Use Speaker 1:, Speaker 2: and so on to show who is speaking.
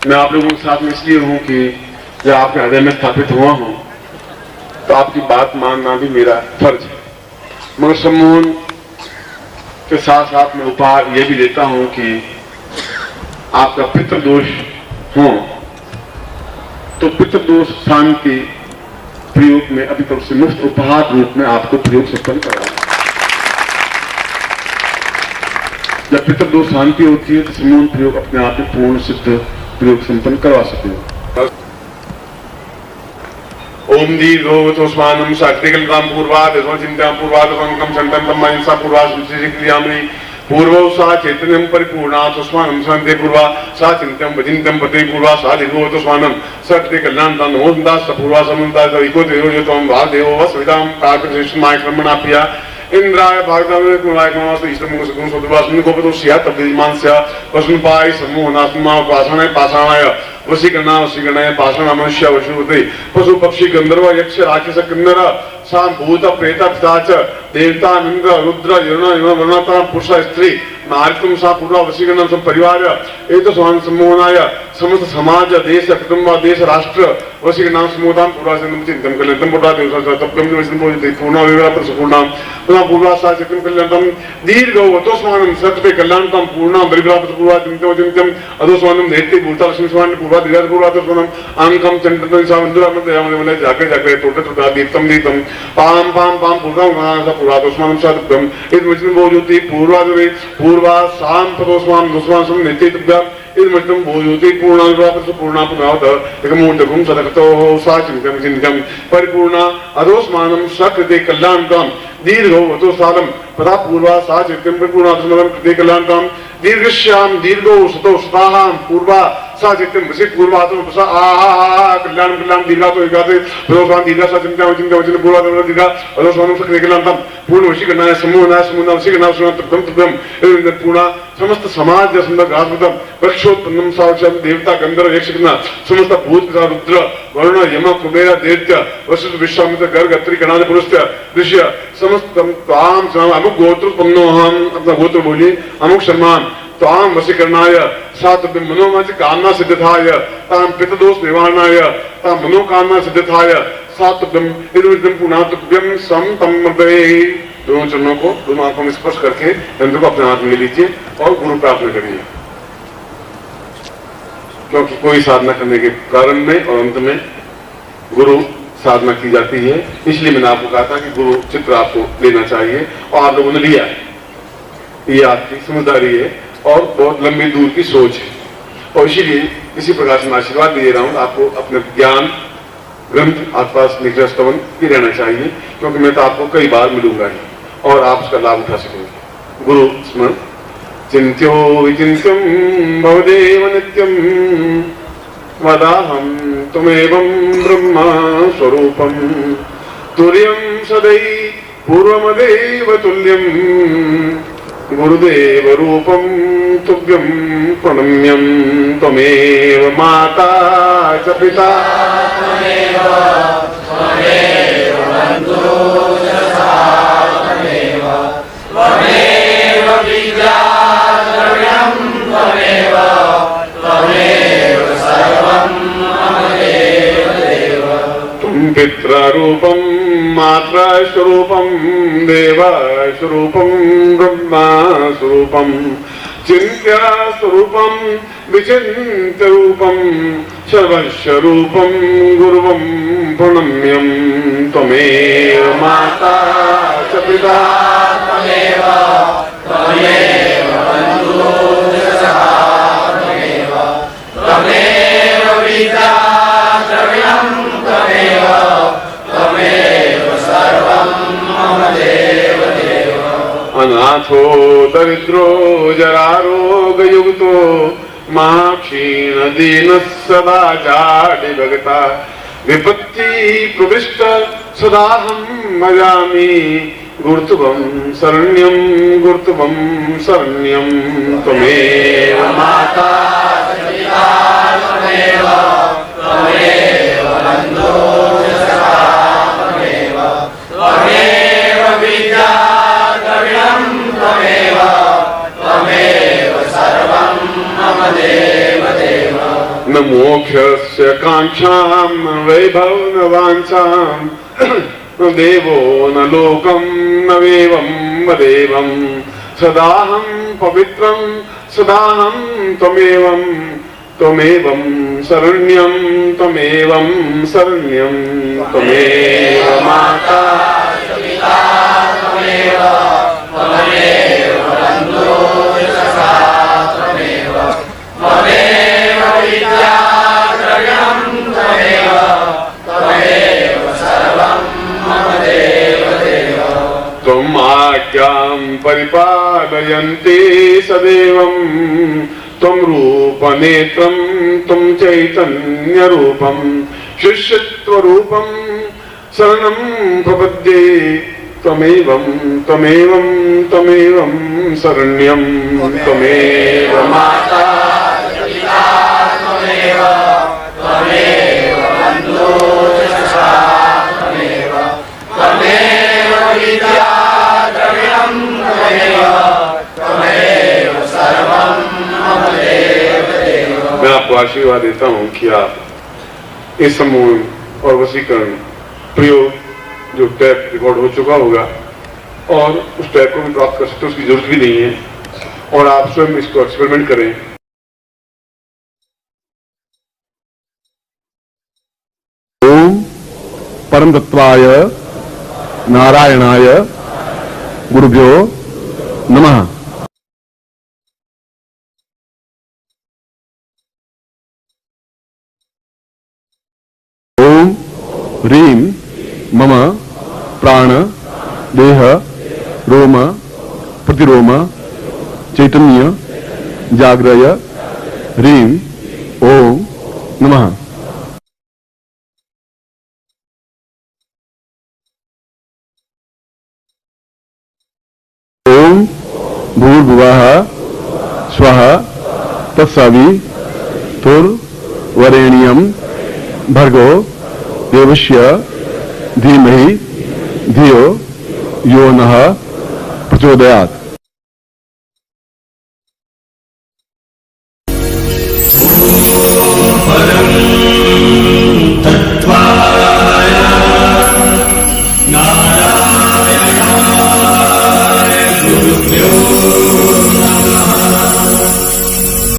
Speaker 1: मैं आप लोगों के साथ में इसलिए हूं कि जब आपके हृदय में स्थापित हुआ हूं तो आपकी बात मानना भी मेरा फर्ज है। मगर सम्मोहन के साथ साथ मैं उपहार यह भी देता हूं कि आपका पितृदोष हो तो पितृदोष शांति प्रयोग में अभी तक से मुफ्त उपहार रूप में आपको प्रयोग संपन्न करवाया। जब पितृदोष शांति होती है तो सम्मोहन प्रयोग अपने आप में पूर्ण सिद्ध प्रयोग संपन्न करवा सकते हो। ओम दीर्घोस्मानम सात्विकल्पाम पूर्वाद चिंताम पूर्वाद अंकम संतम महिंसा पूर्वाद पूर्व सा चैतन्यम परिपूर्णा तस्मानं शांति पूर्वा सा चिंतम भजिंतम पते पूर्वा सा दीर्घोस्मानम सत्य कल्याण नमोदा पूर्वा समन्ता इको देवोतम भादेव वसविदाम काकमाय कर्मणाप्रिया इंद्राय भागदाय सम्मोहनाय सम्मोहनात्मा पाषाणाय पाषाणाय वशीकरणाय पाषाण मनुष्य वशुते पशु पक्षी गंधर्व यक्ष राक्षस किन्नर भूत प्रेत पिशाच देवता इंद्र रुद्र वर्णता पुरुष स्त्री नारितम सा पूर्वा वशीकरण सब परिवार एक सम्मोहनाय समस्त समाज देश कुटुंब देश राष्ट्र वशीकरण सम्मोहन पूर्वा चिंतन कल्याणम पूर्णा पुनः पूर्वा सा चिंतन कल्याणम दीर्घोस्मानम सत्य कल्याणतम पूर्णा पूर्वा चिंतम अधोस्मानम नेत्ति भूता लक्ष्मी स्वान पूर्वा दीर्घ पूर्वा अंकम चंडन सा मंदिर जाके जाके टोटा Deeptam Deeptam palm palm palm पूर्वा दोस्मानम सत्य इदम बोधुति पूर्वा शाम पदोस्मान दोस्मान नेत्ति इदम बोधुति पूर्णा पुनः एकमूर्तगुम सदकतो सा चिंतम चिंतम परिपूर्णा अधोस्मानम सकृते कल्याणतम दीर्घो वतोसालम पदा पूर्वा सा चिंतम परिपूर्णा कृते कल्याणतम दीर्घश्याम दीर्घो सतो सताहाम पूर्वा सा चिंतम वसी पूर्वा तो आहा कल्याण कल्याण दीर्घा तो एकाते दोस्मान दीर्घा सा चिंतम चिंतम चिंतम पूर्वा तो दीर्घा अधोस्मानम सकृते कल्याणतम पूर्ण वशीकरणाय सम्मोहनाय सम्मोहनाय वशीकरणाय तब्दम तब्दम पूर्णा समस्त समाज सुंदर गात्मतम वृक्षोत्पन्नम साक्षात देवता गंधर्व यक्ष समस्त भूत रुद्र वरुण यम कुबेर दैत्य वसुत विश्वामित्र गर्ग अत्रि गणादि पुरुष ऋष्य समस्त ताम अमुक गोत्रोत्पन्नोहम अपना गोत्र बोलिए अमुक सम्मान ताम वशीकरणाय सातव्यम मनोवांच कामना सिद्धाय ताम पितृदोष निवारणाय ताम मनोकामना सिद्धाय सातव्यम इदम पुनातव्यम सम तम मदये। दोनों चरणों को दोनों आंखों में स्पर्श करके यंत्र को अपने हाथ में ले लीजिए और गुरु प्रार्थना करिए, क्योंकि कोई साधना करने के प्रारंभ में और अंत में गुरु साधना की जाती है। इसलिए मैंने आपको कहा था कि गुरु चित्र आपको लेना चाहिए और आप लोगों ने लिया है। ये आपकी समझदारी है और बहुत लंबी दूर की सोच है और इसीलिए इसी प्रकार से मैं आशीर्वाद दे रहा हूं। आपको अपने ज्ञान ग्रंथ आसपास निग्रह स्तवन ही रहना चाहिए, क्योंकि मैं तो आपको कई बार मिलूंगा ही और आप उसका लाभ उठा सकेंगे। गुरु स्मरण चिंत्यो विचिंत्यम भवदेव नित्यम वदाहम तुमेवं ब्रह्म स्वरूपम तुर्यं सदै पूर्वमदेव तुल्यं गुरुदेव रूपं तुभ्यं प्रणम्यं त्वमेव माता च पिता त्वमेव बन्धुः च त्वमेव विद्या द्रव्यं त्वमेव सर्वं मम देव त्वं पितृरूपं मातृस्वरूपं देवस्वरूपं ब्रह्मस्वरूपं चिन्त्यस्वरूपं विचिन्त्यरूपं सर्वस्वरूपं गुरुवं प्रणम्यं त्वमेव माता च पिता त्वमेव बन्धुः च त्वमेव विद्या द्रव्यं त्वमेव सर्वं मम देव अनाथो दरिद्रो जरारोगयुक्तो महाक्षीण दीनः सदा जाडि भगता विपत्ति प्रविष्ट सदाहं भजामि गुरुत्वं शरण्यं त्वमेव माता पिता त्वमेव बन्धुः च त्वमेव विद्या द्रव्यं त्वमेव सर्वं मम देव न मोक्षस्य काङ्क्षां न वैभव न वाञ्छां न देवो न लोकं न वेवं वदेवं सदाहं पवित्रं सदाहं त्वमेवं त्वमेवं शरण्यं त्वमेवं शरण्यं त्वमेव माता पिता त्वमेव त्वमेव बन्धुः सखा त्वमेव त्वमेव विद्या द्रव्यं त्वमेव त्वमेव सर्वं मम देवदेव त्वम् आज्ञां परिपालयन्ति सदैवं त्वं रूपनेत्रं त्वं चैतन्यरूपं शिष्यत्वरूपं शरणं प्रपद्ये त्वमेवं त्वमेवं त्वमेवं शरण्यं त्वमेव माता पिता त्वमेव त्वमेव बन्धुः सखा त्वमेव त्वमेव विद्या द्रव्यं त्वमेव त्वमेव सर्वं मम देवदेव। मैं आपको आशीर्वाद देता हूं कि आप इस समूह और वशीकरण प्रयोग जो टैप रिकॉर्ड हो चुका होगा और उस टैप को भी प्राप्त कर सकते, उसकी जरूरत भी नहीं है और आप स्वयं इसको एक्सपेरिमेंट करें।
Speaker 2: ओम परम तत्वाय नारायणाय गुरुभ्यो नमः। ओम ह्रीं मम प्राण देह रोम प्रतिरोम चैतन्य जाग्रय ह्रीं ओम नमः। ओम भूर्भुवः स्वः तत्सवितुर्वरेण्यं भर्गो देवस्य धीमहि धियो यो नः प्रचोदयात्।